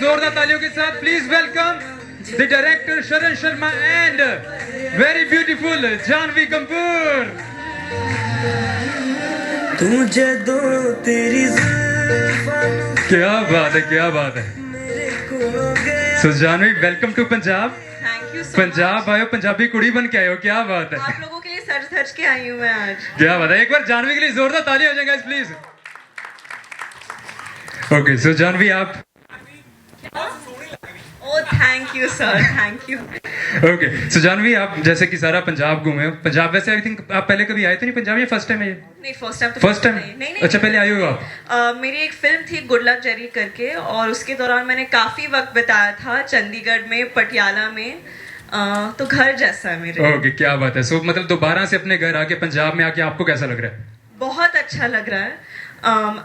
जोरदार तालियों के साथ please welcome the director Sharan Sharma and very beautiful Janhvi Kapoor. तुझे दो तेरी क्या बात है, क्या बात है। So Janhvi, welcome to Punjab. Thank you so Punjab आयो, पंजाबी कुड़ी बन के आयो, क्या बात है। आप लोगों के लिए सज धज के आई हूँ मैं आज। क्या बात है। एक बार जानवी के लिए जोरदार ताली हो जाएगा प्लीज। ओके, सो जानवी आप। Oh thank you sir, thank you. Okay, so Janhvi आप जैसे कि सारा पंजाब घूमे हो। पंजाब वैसे आई थिंक आप पहले कभी आए थे नहीं पंजाब, या फर्स्ट टाइम है ये? नहीं फर्स्ट टाइम। First time? नहीं। अच्छा, पहले आए हो आप? मेरी एक फिल्म थी गुड लक जेरी करके, और उसके दौरान मैंने काफी वक्त बिताया था चंडीगढ़ में, पटियाला में। तो घर जैसा है मेरे। ओके, क्या बात है। सो मतलब दोबारा से अपने घर आके पंजाब में आके आपको कैसा लग रहा है? बहुत अच्छा लग रहा है।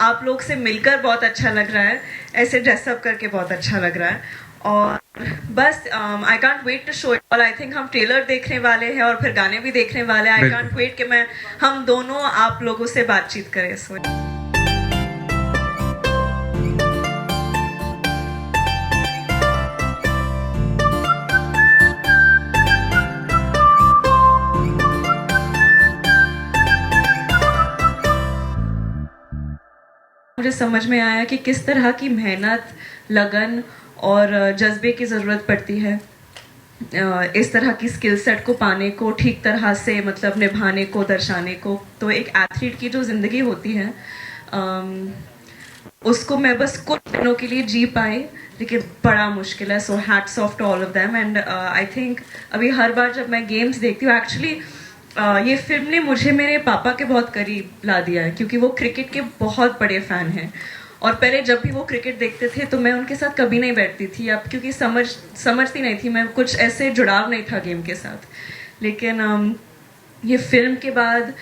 आप लोग से मिलकर बहुत अच्छा लग रहा है, ऐसे ड्रेसअप करके बहुत अच्छा लग रहा है। और बस I can't wait to show it all. I think हम ट्रेलर देखने वाले हैं और फिर गाने भी देखने वाले हैं। आई कांट वेट कि हम दोनों आप लोगों से बातचीत करें। मुझे समझ में आया कि किस तरह की मेहनत, लगन और जज्बे की ज़रूरत पड़ती है इस तरह की स्किल सेट को पाने को, ठीक तरह से मतलब निभाने को, दर्शाने को। तो एक एथलीट की जो ज़िंदगी होती है उसको मैं बस कुछ दिनों के लिए जी पाई, लेकिन बड़ा मुश्किल है। So hats off to all of them. And I think अभी हर बार जब मैं गेम्स देखती हूँ, एक्चुअली ये फिल्म ने मुझे मेरे पापा के बहुत करीब ला दिया है, क्योंकि वो क्रिकेट के बहुत बड़े फ़ैन हैं। और पहले जब भी वो क्रिकेट देखते थे तो मैं उनके साथ कभी नहीं बैठती थी, अब क्योंकि समझती नहीं थी मैं, कुछ ऐसे जुड़ाव नहीं था गेम के साथ। लेकिन ये फिल्म के बाद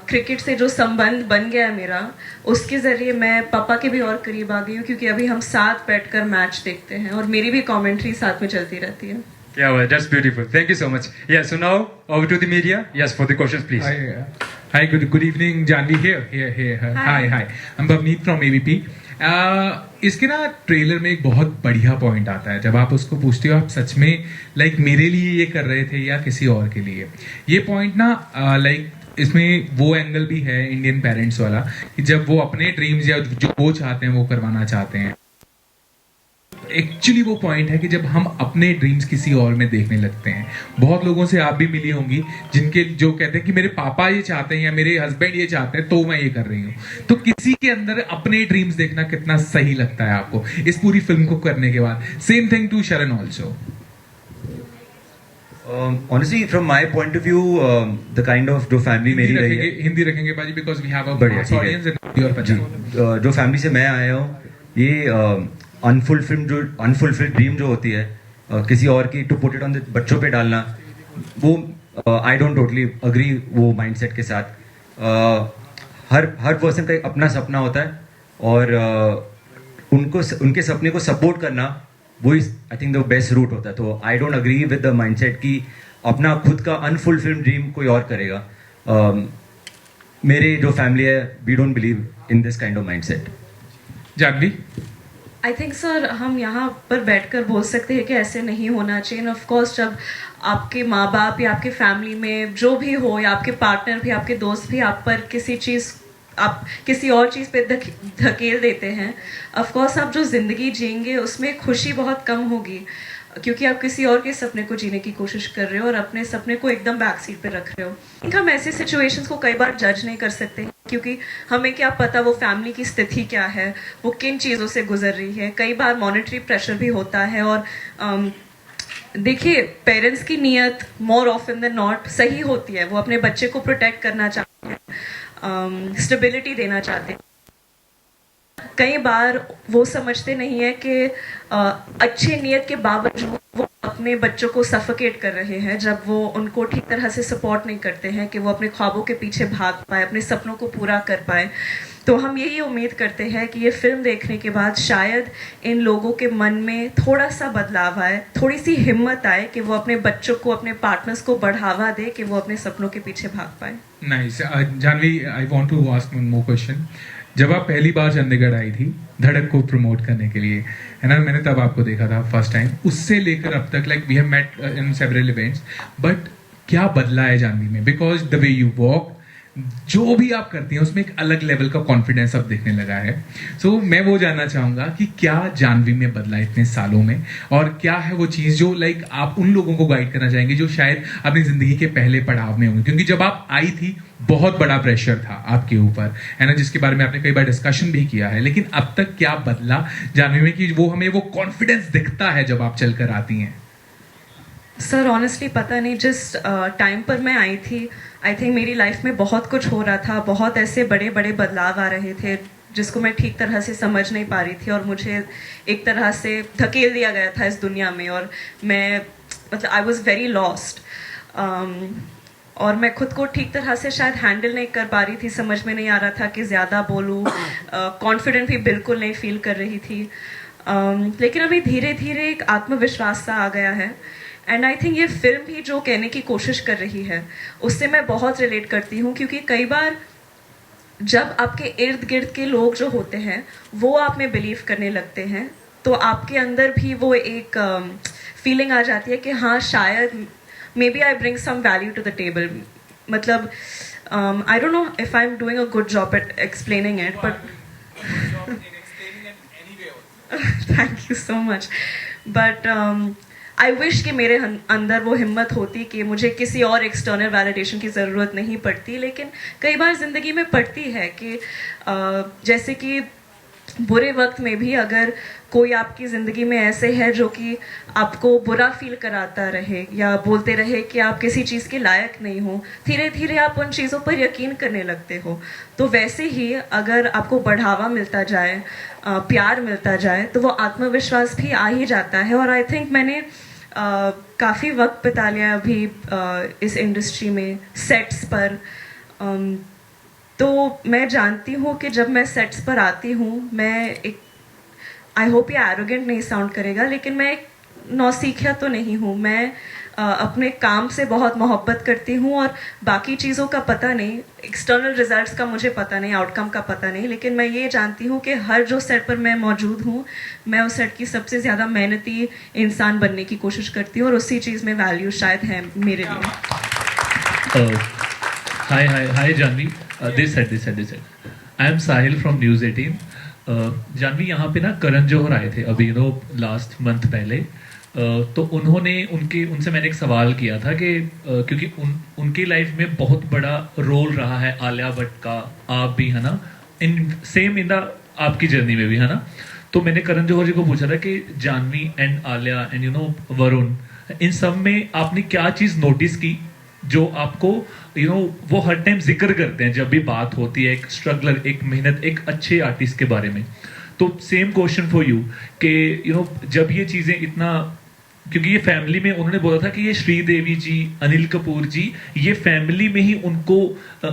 क्रिकेट से जो संबंध बन गया है मेरा, उसके ज़रिए मैं पापा के भी और करीब आ गई हूँ, क्योंकि अभी हम साथ बैठकर मैच देखते हैं और मेरी भी कमेंट्री साथ में चलती रहती है। Yeah, well, that's beautiful. Thank you so much. Yeah, so now over to the media. Yes, for the questions, please. Hi, good evening, Janvi here. Hi. I'm Bhavneet from AVP. इसके ना trailer में एक बहुत बढ़िया point आता है, जब आप उसको पूछते हो आप सच में लाइक मेरे लिए ये कर रहे थे या किसी और के लिए। ये पॉइंट ना लाइक इसमें वो एंगल भी है इंडियन पेरेंट्स वाला, कि जब वो अपने ड्रीम्स या जो वो चाहते हैं वो करवाना चाहते हैं। एक्चुअली वो पॉइंट है कि जब हम अपने ड्रीम्स किसी और में देखने लगते हैं। बहुत लोगों से आप भी मिली होंगी जिनके जो कहते हैं कि मेरे पापा ये चाहते हैं या मेरे हस्बैंड ये चाहते हैं तो मैं ये कर रही हूँ। तो किसी के अंदर अपने ड्रीम्स देखना कितना सही लगता है आपको इस पूरी फिल्म को करने के बाद। सेम थिंग टू शरण also. Honestly, from my point of view, the kind of जो फैमिली मेरी रही है, हिंदी रखेंगे बाजी बिकॉज वी हैव अ बढ़िया ऑडियंस इन योर पंजाब। जो फैमिली से मैं आया हूँ, ये अनफुलफिल्ड ड्रीम जो होती है किसी और की, टू पुट इट ऑन बच्चों पे डालना, वो आई डोंट टोटली अग्री वो माइंडसेट के साथ। हर पर्सन का एक अपना सपना होता है, और उनके सपने को सपोर्ट करना वो I think the best route होता है। तो I don't agree with the mindset कि अपना खुद का अनफुलफिल्ड ड्रीम कोई और करेगा। मेरे जो फैमिली है, we don't believe in this kind of mindset. Janhvi, I think sir हम यहाँ पर बैठकर बोल सकते हैं कि ऐसे नहीं होना चाहिए। ऑफ कोर्स जब आपके माँ बाप या आपके फैमिली में जो भी हो, या आपके पार्टनर भी, आपके दोस्त भी आप पर आप किसी और चीज़ पे धकेल देते हैं, ऑफ कोर्स आप जो ज़िंदगी जिएंगे उसमें खुशी बहुत कम होगी, क्योंकि आप किसी और के सपने को जीने की कोशिश कर रहे हो और अपने सपने को एकदम बैक सीट पे रख रहे हो। हम ऐसे सिचुएशंस को कई बार जज नहीं कर सकते, क्योंकि हमें क्या पता वो फैमिली की स्थिति क्या है, वो किन चीज़ों से गुजर रही है। कई बार मॉनेटरी प्रेशर भी होता है। और देखिए, पेरेंट्स की नीयत मोर ऑफन देन नॉट सही होती है। वो अपने बच्चे को प्रोटेक्ट करना चाहते हैं, स्टेबिलिटी देना चाहते हैं। कई बार वो समझते नहीं है कि अच्छी नीयत के बावजूद वो अपने बच्चों को सफोकेट कर रहे हैं, जब वो उनको ठीक तरह से सपोर्ट नहीं करते हैं कि वो अपने ख्वाबों के पीछे भाग पाए, अपने सपनों को पूरा कर पाए। तो हम यही उम्मीद करते हैं कि ये फिल्म देखने के बाद शायद इन लोगों के मन में थोड़ा सा बदलाव आए, थोड़ी सी हिम्मत आए कि वो अपने बच्चों को, अपने पार्टनर्स को बढ़ावा दे कि वो अपने सपनों के पीछे भाग पाए। Nice. Janhvi, I want to ask one more question. जब आप पहली बार चंडीगढ़ आई थी धड़क को प्रमोट करने के लिए, है ना, मैंने तब आपको देखा था फर्स्ट टाइम, उससे लेकर अब तक like we have met in several events, but क्या बदला है जानवी में? Because the way you walk, जो भी आप करती हैं उसमें एक अलग लेवल का कॉन्फिडेंस अब दिखने लगा है. सो मैं वो जानना चाहूंगा कि क्या जानवी में बदला इतने सालों में, और क्या है वो चीज जो लाइक आप उन लोगों को गाइड करना चाहेंगे जो शायद अपनी जिंदगी के पहले पड़ाव में होंगे, क्योंकि जब आप आई थी बहुत बड़ा प्रेशर था आपके ऊपर, है ना, जिसके बारे में आपने कई बार डिस्कशन भी किया है, लेकिन अब तक क्या बदला जानवी में कि वो हमें वो कॉन्फिडेंस दिखता है जब आप चलकर आती हैं? सर ऑनेस्टली पता नहीं, जिस टाइम पर मैं आई थी आई थिंक मेरी लाइफ में बहुत कुछ हो रहा था, बहुत ऐसे बड़े बड़े बदलाव आ रहे थे जिसको मैं ठीक तरह से समझ नहीं पा रही थी, और मुझे एक तरह से धकेल दिया गया था इस दुनिया में, और मैं मतलब आई वॉज वेरी लॉस्ट, और मैं खुद को ठीक तरह से शायद हैंडल नहीं कर पा रही थी, समझ में नहीं आ रहा था कि ज़्यादा बोलूँ, कॉन्फिडेंट भी बिल्कुल नहीं फील कर रही थी, लेकिन अभी धीरे धीरे एक आत्मविश्वास सा आ गया है. एंड आई थिंक ये फिल्म भी जो कहने की कोशिश कर रही है उससे मैं बहुत रिलेट करती हूँ, क्योंकि कई बार जब आपके इर्द गिर्द के लोग जो होते हैं वो आप में बिलीव करने लगते हैं, तो आपके अंदर भी वो एक फीलिंग आ जाती है कि हाँ शायद maybe I bring some value to the table. मतलब I don't know if I am doing a good job at explaining it, but thank you so much. But I wish कि मेरे अंदर वो हिम्मत होती कि मुझे किसी और एक्सटर्नल वैलिडेशन की ज़रूरत नहीं पड़ती, लेकिन कई बार ज़िंदगी में पड़ती है कि जैसे कि बुरे वक्त में भी अगर कोई आपकी ज़िंदगी में ऐसे है जो कि आपको बुरा फील कराता रहे या बोलते रहे कि आप किसी चीज़ के लायक नहीं हो, धीरे धीरे आप उन चीज़ों पर यकीन करने लगते हो. तो वैसे ही अगर आपको बढ़ावा मिलता जाए, प्यार मिलता जाए, तो वो आत्मविश्वास भी आ ही जाता है. और आई थिंक मैंने काफ़ी वक्त बिता लिया अभी इस इंडस्ट्री में, सेट्स पर. तो मैं जानती हूँ कि जब मैं सेट्स पर आती हूँ, मैं एक, आई होप ये एरोगेंट नहीं साउंड करेगा, लेकिन मैं एक नौसीखिया तो नहीं हूँ. मैं अपने काम से बहुत मोहब्बत करती हूँ, और बाकी चीज़ों का पता नहीं, एक्सटर्नल रिजल्ट्स का मुझे पता नहीं, आउटकम का पता नहीं, लेकिन मैं ये जानती हूँ कि हर जो सेट पर मैं मौजूद हूँ, मैं उस सेट की सबसे ज़्यादा मेहनती इंसान बनने की कोशिश करती हूँ, और उसी चीज़ में वैल्यू शायद है मेरे लिए. Hi Janvi, this side. I am Sahil from News 18. Janvi, यहाँ पे ना करण जौहर आए थे अभी लास्ट मंथ पहले, तो उनसे मैंने एक सवाल किया था कि क्योंकि उनकी लाइफ में बहुत बड़ा रोल रहा है आलिया भट्ट का, आप भी है ना, इन द आपकी जर्नी में भी है ना. तो मैंने करण जौहर जी को पूछा था कि जानवी एंड आलिया एंड वरुण, इन सब में आपने क्या चीज़ नोटिस की जो आपको वो हर टाइम जिक्र करते हैं जब भी बात होती है एक स्ट्रगलर, एक मेहनत, एक अच्छे आर्टिस्ट के बारे में. तो सेम क्वेश्चन फॉर यू कि जब ये चीज़ें इतना, क्योंकि ये फैमिली में उन्होंने बोला था कि ये श्रीदेवी जी, अनिल कपूर जी, ये फैमिली में ही उनको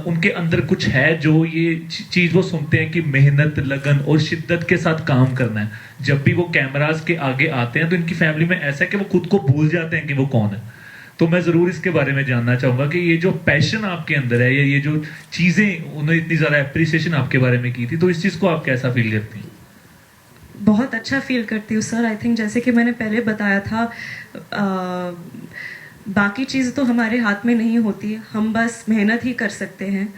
उनके अंदर कुछ है जो ये चीज़ वो सुनते हैं कि मेहनत, लगन और शिद्दत के साथ काम करना है. जब भी वो कैमरास के आगे आते हैं तो इनकी फैमिली में ऐसा है कि वो खुद को भूल जाते हैं कि वो कौन है. तो मैं ज़रूर इसके बारे में जानना चाहूँगा कि ये जो पैशन आपके अंदर है, या ये जो चीज़ें उन्होंने इतनी ज़्यादा अप्रिसिएशन आपके बारे में की थी, तो इस चीज़ को आप कैसा फील करती हैं? बहुत अच्छा फील करती हूँ सर. आई थिंक जैसे कि मैंने पहले बताया था, बाकी चीज़ तो हमारे हाथ में नहीं होती, हम बस मेहनत ही कर सकते हैं.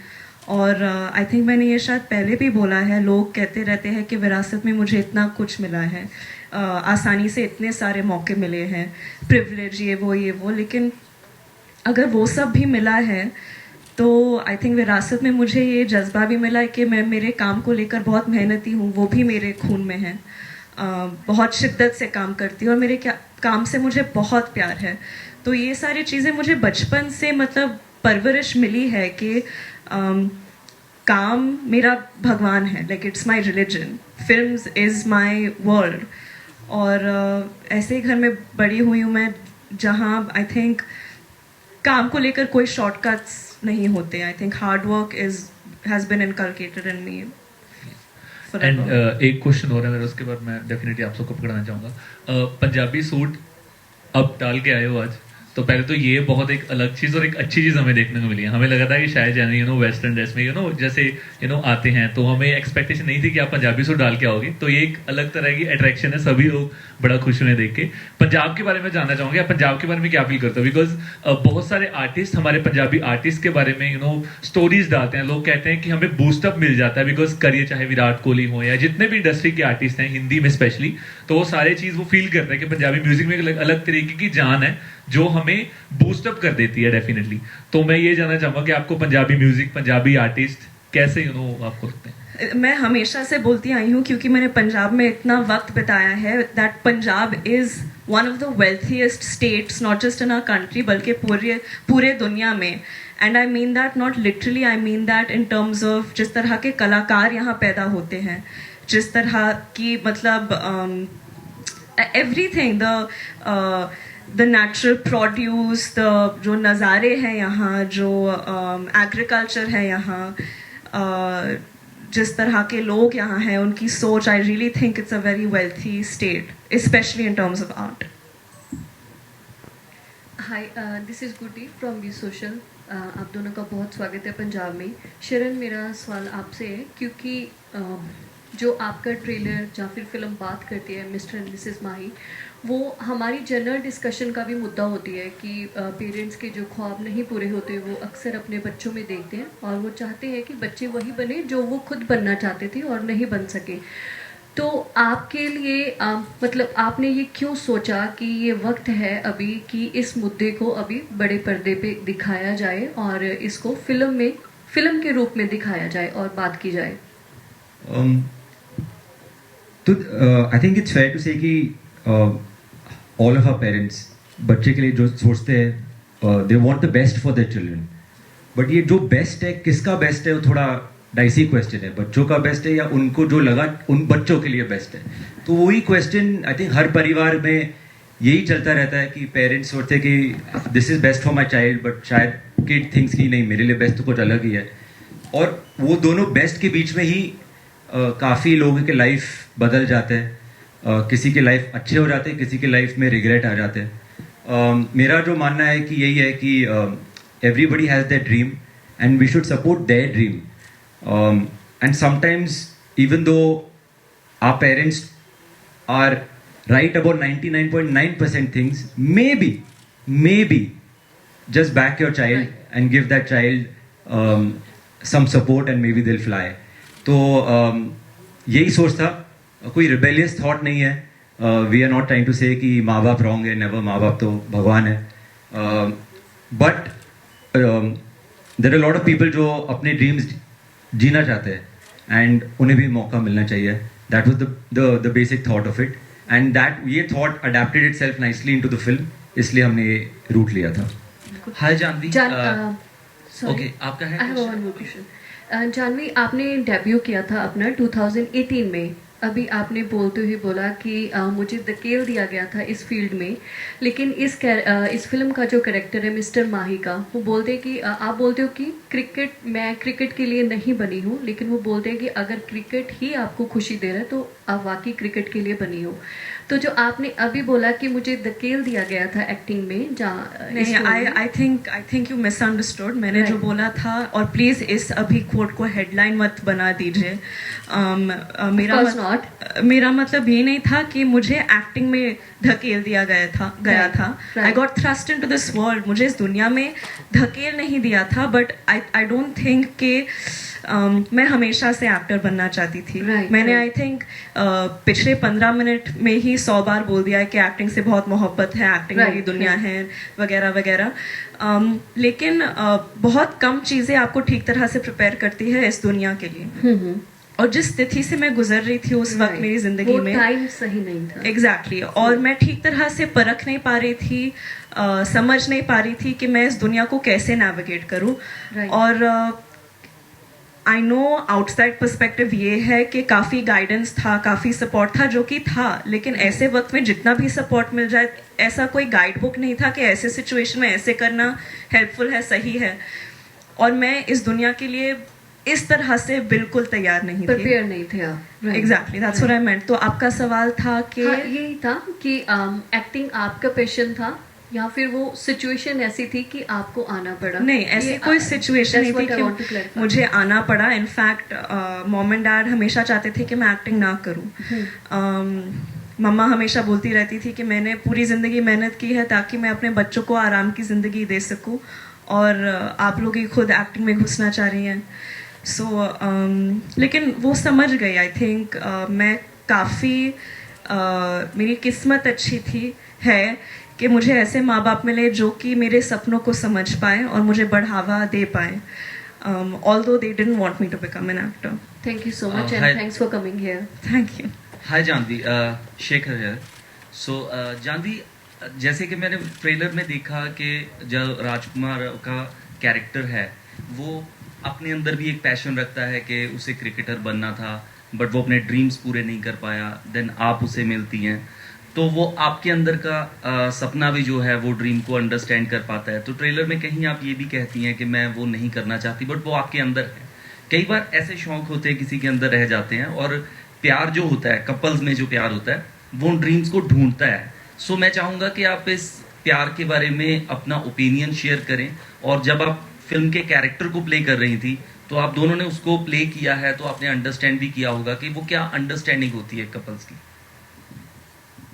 और आई थिंक मैंने ये शायद पहले भी बोला है, लोग कहते रहते हैं कि विरासत में मुझे इतना कुछ मिला है, आसानी से इतने सारे मौके मिले हैं, प्रिविलेज, ये वो, लेकिन अगर वो सब भी मिला है तो आई थिंक विरासत में मुझे ये जज्बा भी मिला है कि मैं मेरे काम को लेकर बहुत मेहनती हूँ, वो भी मेरे खून में है. बहुत शिद्दत से काम करती हूँ और मेरे काम से मुझे बहुत प्यार है. तो ये सारी चीज़ें मुझे बचपन से मतलब परवरिश मिली है कि काम मेरा भगवान है, like it's my religion, films is my world. और ऐसे ही घर में बड़ी हुई हूँ मैं जहाँ आई थिंक काम को लेकर कोई शॉर्टकट्स नहीं होते. I think hard work has been inculcated in me. And एक क्वेश्चन हो रहा है मेरा, उसके बाद मैं डेफिनेटली आप सबको पकड़ना चाहूँगा. पंजाबी सूट अब डाल के आए हो आज, तो पहले तो ये बहुत एक अलग चीज़ और एक अच्छी चीज़ हमें देखने को मिली है। हमें लगा था कि शायद जानी वेस्टर्न ड्रेस में जैसे आते हैं, तो हमें एक्सपेक्टेशन नहीं थी कि आप पंजाबी सूट डाल के आओगे। तो ये एक अलग तरह की अट्रैक्शन है, सभी लोग बड़ा खुश हुए देख के। पंजाब के बारे में जानना चाहूँगी, आप पंजाब के बारे में क्या फील करते हो? बिकॉज बहुत सारे आर्टिस्ट, हमारे पंजाबी आर्टिस्ट के बारे में स्टोरीज डालते हैं। लोग कहते हैं कि हमें बूस्टअप मिल जाता है बिकॉज करिए, चाहे विराट कोहली हो या जितने भी इंडस्ट्री के आर्टिस्ट हैं हिंदी में स्पेशली, तो वो सारे चीज़ वो फील करते हैं कि पंजाबी म्यूजिक में एक अलग तरीके की जान है जो हमें बूस्टअप कर देती है डेफिनेटली। तो मैं ये जानना चाहूँगा कि आपको पंजाबी म्यूजिक, पंजाबी आर्टिस्ट कैसे आपको लगते हैं? मैं हमेशा से बोलती आई हूँ, क्योंकि मैंने पंजाब में इतना वक्त बिताया है, that Punjab is one of the wealthiest states, not just in our country बल्कि पूरे दुनिया में। And I mean that not literally, I mean that in terms of जिस तरह के कलाकार यहाँ पैदा होते हैं, जिस तरह की मतलब everything, the natural produce, the जो नज़ारे हैं यहाँ, जो एग्रीकल्चर है यहाँ, जिस तरह के लोग यहाँ हैं, उनकी सोच, I really think it's a very wealthy state, specially in terms of art. Hi, this is Guddi from We Social. आप दोनों का बहुत स्वागत है पंजाब में। शरण, मेरा सवाल आपसे है, क्योंकि जो आपका ट्रेलर या फिर फिल्म बात करती है मिस्टर एंड मिसेस माही, वो हमारी जनरल डिस्कशन का भी मुद्दा होती है कि पेरेंट्स के जो ख्वाब नहीं पूरे होते वो अक्सर अपने बच्चों में देखते हैं और वो चाहते हैं कि बच्चे वही बने जो वो खुद बनना चाहते थे और नहीं बन सके। तो आपके लिए मतलब आपने ये क्यों सोचा कि ये वक्त है अभी कि इस मुद्दे को अभी बड़े पर्दे पे दिखाया जाए और इसको फिल्म के रूप में दिखाया जाए और बात की जाए? तो I think it's fair to say कि ऑल ऑफ आवर पेरेंट्स बच्चे के लिए जो सोचते हैं, they want the best for their children, but ये जो बेस्ट है, किसका बेस्ट है, वो थोड़ा डाइसी क्वेश्चन है। बच्चों का बेस्ट है या उनको जो लगा उन बच्चों के लिए बेस्ट है? तो वही क्वेश्चन आई थिंक हर परिवार में यही चलता रहता है कि पेरेंट्स सोचते हैं कि this is best for my child, but शायद किड थिंक्स कि नहीं, मेरे लिए बेस्ट तो कुछ अलग ही है। और वो दोनों बेस्ट के बीच में ही काफ़ी लोगों के लाइफ बदल जाते हैं। किसी के लाइफ अच्छे हो जाते हैं, किसी के लाइफ में रिग्रेट आ जाते हैं। मेरा जो मानना है कि यही है कि everybody has their dream and we should support their dream. And sometimes even though our parents are right about 99.9% things, maybe just back your child and give that child some support and maybe they'll fly. तो यही सोच था, कोई rebellious thought नहीं है। We are not trying to say कि माँ बाप रॉन्ग है, नेवर, माँ बाप तो भगवान है। But there are lot of people जो अपने ड्रीम्स जीना चाहते हैं एंड उन्हें भी मौका मिलना चाहिए। That was the basic thought of it and that ये thought adapted itself nicely into the film, इसलिए हमने ये रूट लिया था। हाय जानवी, ओके, आपका है? I have one more question. Janhvi, आपने डेब्यू किया था अपना 2018 में। अभी आपने बोलते हुए बोला कि मुझे धकेल दिया गया था इस फील्ड में, लेकिन इस फिल्म का जो कैरेक्टर है मिस्टर माही का, वो बोलते हैं कि आप बोलते हो कि मैं क्रिकेट के लिए नहीं बनी हूँ, लेकिन वो बोलते हैं कि अगर क्रिकेट ही आपको खुशी दे रहा है तो आप वाकई क्रिकेट के लिए बनी हो। तो जो आपने अभी बोला कि मुझे धकेल दिया गया था एक्टिंग में, नहीं, आई थिंक यू मिसअंडरस्टूड। मैंने जो बोला था, और प्लीज इस अभी कोट को हेडलाइन मत बना दीजिए। मेरा मतलब ये नहीं था कि मुझे एक्टिंग में धकेल दिया गया था। I got thrust into this world. मुझे इस दुनिया में धकेल नहीं दिया था, बट आई डोंट थिंक कि मैं हमेशा से एक्टर बनना चाहती थी। मैंने आई थिंक पिछले 15 मिनट में ही 100 बार बोल दिया है कि एक्टिंग से बहुत मोहब्बत है, एक्टिंग मेरी दुनिया है, वगैरह वगैरह। लेकिन बहुत कम चीज़ें आपको ठीक तरह से प्रिपेयर करती है इस दुनिया के लिए। और जिस स्थिति से मैं गुजर रही थी उस वक्त मेरी जिंदगी में, टाइम सही नहीं था। एग्जैक्टली। और मैं ठीक तरह से परख नहीं पा रही थी, समझ नहीं पा रही थी कि मैं इस दुनिया को कैसे नेविगेट करूं। और आई नो आउटसाइड पर्सपेक्टिव ये है कि काफ़ी गाइडेंस था, काफ़ी सपोर्ट था, जो कि था, लेकिन ऐसे वक्त में जितना भी सपोर्ट मिल जाए, ऐसा कोई गाइड बुक नहीं था कि ऐसे सिचुएशन में ऐसे करना हेल्पफुल है, सही है। और मैं इस दुनिया के लिए इस तरह से बिल्कुल तैयार नहीं थी, प्रिपेयर नहीं थे आप। एग्जैक्टली, दैट्स व्हाट आई मेंट। तो आपका सवाल था कि यही था कि एक्टिंग आपका पैशन था या फिर वो सिचुएशन ऐसी थी कि आपको आना पड़ा? नहीं, ऐसी कोई सिचुएशन नहीं थी कि मुझे आना पड़ा. इनफैक्ट मॉम एंड डैड हमेशा चाहते थे कि मैं एक्टिंग ना करूं. मम्मा हमेशा बोलती रहती थी कि मैंने पूरी ज़िंदगी मेहनत की है ताकि मैं अपने बच्चों को आराम की ज़िंदगी दे सकूं, और आप लोग ही खुद एक्टिंग में घुसना चाह रही हैं. लेकिन वो समझ गई. आई थिंक मैं काफ़ी मेरी किस्मत अच्छी थी है कि मुझे ऐसे माँ बाप मिले जो कि मेरे सपनों को समझ पाए और मुझे बढ़ावा दे पाए. Although they didn't want me to become an actor. Thank you so much and hi. thanks for coming here. Thank you. हाय जानवी, शेखर है. सो जानवी, जैसे कि मैंने ट्रेलर में देखा कि जो राजकुमार का कैरेक्टर है वो अपने अंदर भी एक पैशन रखता है कि उसे क्रिकेटर बनना था, बट वो अपने ड्रीम्स पूरे नहीं कर पाया. देन आप उसे मिलती हैं तो वो आपके अंदर का सपना भी जो है वो ड्रीम को अंडरस्टैंड कर पाता है. तो ट्रेलर में कहीं आप ये भी कहती हैं कि मैं वो नहीं करना चाहती, बट वो आपके अंदर है. कई बार ऐसे शौक होते हैं किसी के अंदर रह जाते हैं, और प्यार जो होता है, कपल्स में जो प्यार होता है वो उन ड्रीम्स को ढूंढता है. सो मैं चाहूँगा कि आप इस प्यार के बारे में अपना ओपिनियन शेयर करें. और जब आप फिल्म के कैरेक्टर को प्ले कर रही थी तो आप दोनों ने उसको प्ले किया है, तो आपने अंडरस्टैंड भी किया होगा कि वो क्या अंडरस्टैंडिंग होती है कपल्स की.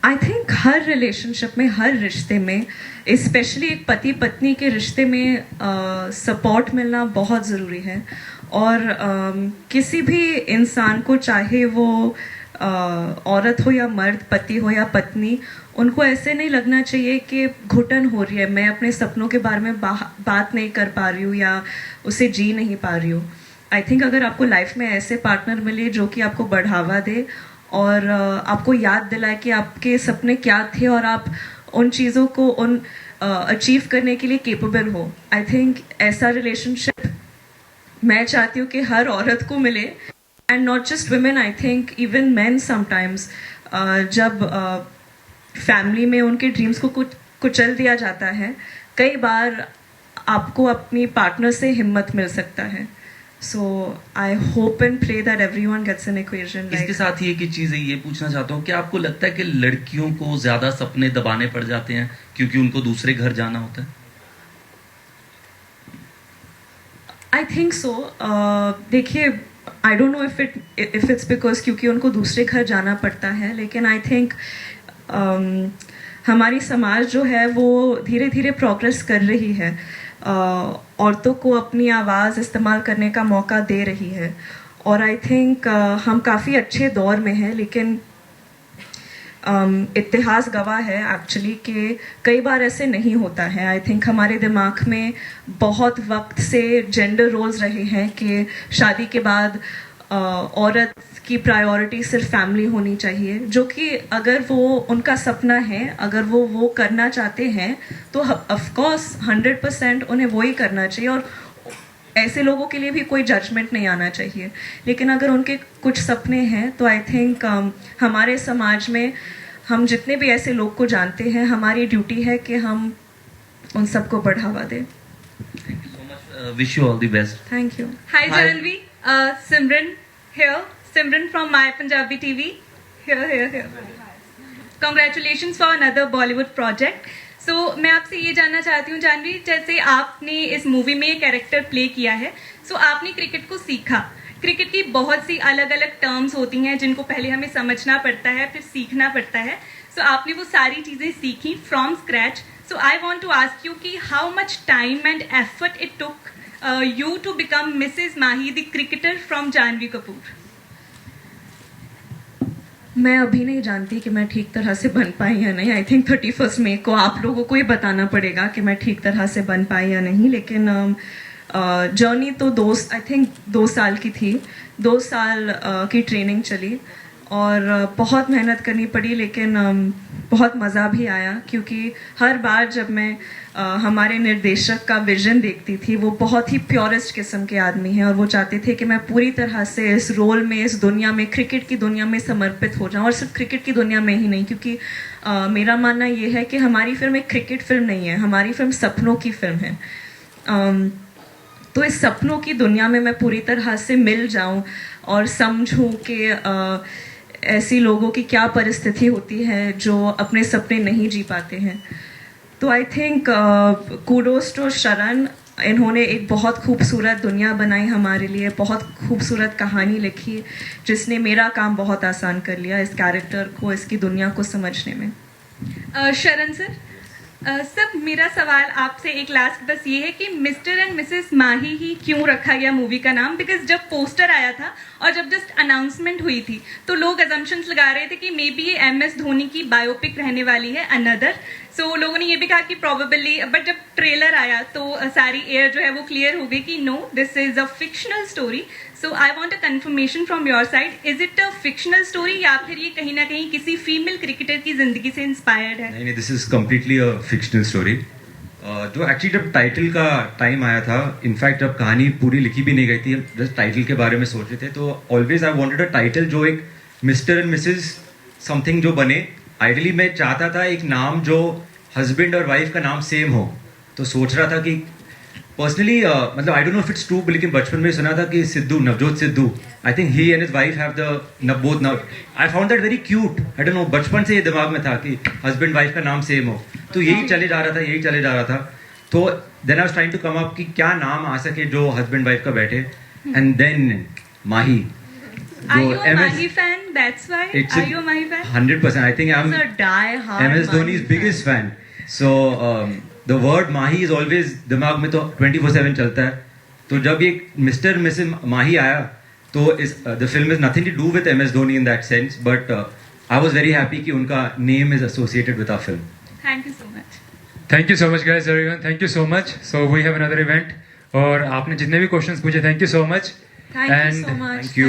आई थिंक हर रिलेशनशिप में, हर रिश्ते में, स्पेशली एक पति पत्नी के रिश्ते में सपोर्ट मिलना बहुत ज़रूरी है. और किसी भी इंसान को, चाहे वो औरत हो या मर्द, पति हो या पत्नी, उनको ऐसे नहीं लगना चाहिए कि घुटन हो रही है, मैं अपने सपनों के बारे में बात नहीं कर पा रही हूँ या उसे जी नहीं पा रही हूँ. आई थिंक अगर आपको लाइफ में ऐसे पार्टनर मिले जो कि आपको बढ़ावा दे और आपको याद दिलाए कि आपके सपने क्या थे और आप उन चीज़ों को अचीव करने के लिए केपेबल हो, आई थिंक ऐसा रिलेशनशिप मैं चाहती हूँ कि हर औरत को मिले. And not just women, I think even man sometimes, जब फैमिली में उनके ड्रीम्स को कुचल दिया जाता है, कई बार आपको अपनी पार्टनर से हिम्मत मिल सकता है. So I hope and pray that everyone gets an equation. इसके साथ ही एक चीज़ ये पूछना चाहता हूँ कि आपको लगता है कि लड़कियों को ज़्यादा सपने दबाने पड़ जाते हैं क्योंकि उनको दूसरे घर जाना होता है? I think so. देखिए, I don't know if it's because क्योंकि उनको दूसरे घर जाना पड़ता है, लेकिन आई थिंक हमारी समाज जो है वो धीरे धीरे प्रोग्रेस कर रही है, औरतों को अपनी आवाज़ इस्तेमाल करने का मौका दे रही है. और आई थिंक हम काफ़ी अच्छे दौर में हैं, लेकिन इतिहास गवाह है एक्चुअली कि कई बार ऐसे नहीं होता है. आई थिंक हमारे दिमाग में बहुत वक्त से जेंडर रोल्स रहे हैं कि शादी के बाद औरत की प्रायोरिटी सिर्फ फैमिली होनी चाहिए, जो कि अगर वो उनका सपना है, अगर वो करना चाहते हैं तो ऑफ कोर्स 100% उन्हें वो ही करना चाहिए, और ऐसे लोगों के लिए भी कोई जजमेंट नहीं आना चाहिए. लेकिन अगर उनके कुछ सपने हैं तो आई थिंक हमारे समाज में हम जितने भी ऐसे लोग को जानते हैं, हमारी ड्यूटी है कि हम उन सबको बढ़ावा दें. Thank you so much. Wish you all the best. Thank you. Hi Janvi, Simran here. Simran from My Punjabi TV. Here. Congratulations for another Bollywood project. So मैं आपसे ये जानना चाहती हूँ जानवी, जैसे आपने इस मूवी में कैरेक्टर प्ले किया है, सो आपने क्रिकेट को सीखा. क्रिकेट की बहुत सी अलग अलग टर्म्स होती हैं जिनको पहले हमें समझना पड़ता है, फिर सीखना पड़ता है. सो आपने वो सारी चीज़ें सीखी from scratch. So I want to ask you कि how much time and effort it took you to become Mrs. Mahi, the cricketer from Janvi Kapoor? मैं अभी नहीं जानती कि मैं ठीक तरह से बन पाई या नहीं. आई थिंक 31 मई को आप लोगों को ही बताना पड़ेगा कि मैं ठीक तरह से बन पाई या नहीं. लेकिन जर्नी तो आई थिंक 2 साल की थी. 2 साल की ट्रेनिंग चली और बहुत मेहनत करनी पड़ी, लेकिन बहुत मज़ा भी आया, क्योंकि हर बार जब मैं हमारे निर्देशक का विजन देखती थी, वो बहुत ही प्योरेस्ट किस्म के आदमी हैं और वो चाहते थे कि मैं पूरी तरह से इस रोल में, इस दुनिया में, क्रिकेट की दुनिया में समर्पित हो जाऊं. और सिर्फ क्रिकेट की दुनिया में ही नहीं, क्योंकि मेरा मानना ये है कि हमारी फिल्म एक क्रिकेट फिल्म नहीं है, हमारी फिल्म सपनों की फिल्म है. तो इस सपनों की दुनिया में मैं पूरी तरह से मिल जाऊं और समझूं कि ऐसी लोगों की क्या परिस्थिति होती है जो अपने सपने नहीं जी पाते हैं. तो आई थिंक कूडोस टू शरण, इन्होंने एक बहुत खूबसूरत दुनिया बनाई हमारे लिए, बहुत खूबसूरत कहानी लिखी जिसने मेरा काम बहुत आसान कर लिया इस कैरेक्टर को, इसकी दुनिया को समझने में। शरण सर, सर मेरा सवाल आपसे एक लास्ट बस ये है कि मिस्टर एंड मिसेस माही ही क्यों रखा गया मूवी का नाम? बिकॉज जब पोस्टर आया था और जब जस्ट अनाउंसमेंट हुई थी तो लोग अजम्पशंस लगा रहे थे कि मे बी ये MS धोनी की बायोपिक रहने वाली है, अनदर। सो लोगों ने ये भी कहा कि प्रोबेबली, बट जब ट्रेलर आया तो सारी एयर जो है वो क्लियर हो गई कि no, this is a fictional story. So I want a confirmation from your side, is it a fictional story या फिर ये कहीं ना कहीं किसी फीमेल क्रिकेटर की जिंदगी से इंस्पायर्ड है? नहीं, this is completely a fictional story. जो एक्चुअली जब टाइटल का टाइम आया था, इनफैक्ट जब कहानी पूरी लिखी भी नहीं गई थी, जस्ट टाइटल के बारे में सोच रहे थे, तो always I wanted a title जो एक मिस्टर एंड मिसेस समथिंग जो बने। आइडियली मैं चाहता था एक नाम जो हस्बैंड और वाइफ का नाम सेम हो, तो सोच रहा था कि पर्सनली मतलब I don't know if it's true, लेकिन बचपन में सुना था कि Sidhu, Navjot Sidhu, I think he and his wife have the both now. I found that very cute. I don't no, बचपन से ये दिमाग में था कि हस्बैंड वाइफ का नाम सेम हो, तो यही चले जा रहा था। तो then I was trying to come up कि क्या नाम आ सके जो हस्बैंड वाइफ का बैठे, and then Mahi. Are you a Mahi fan? That's why. Are you a Mahi fan? 100%. I think I'm He's a die-hard MS Dhoni's Mahi biggest fan. So the word Mahi is always दिमाग में तो 24/7 चलता है। तो जब ये mister Mrs माही आया तो the film is nothing to do with MS Dhoni in that sense, but I was very happy कि उनका name is associated with our film. Thank you so much. Thank you so much guys, everyone. Thank you so much. So we have another event. और आपने जितने भी questions पूछे, thank you so much. Thank you And so much. Thank you.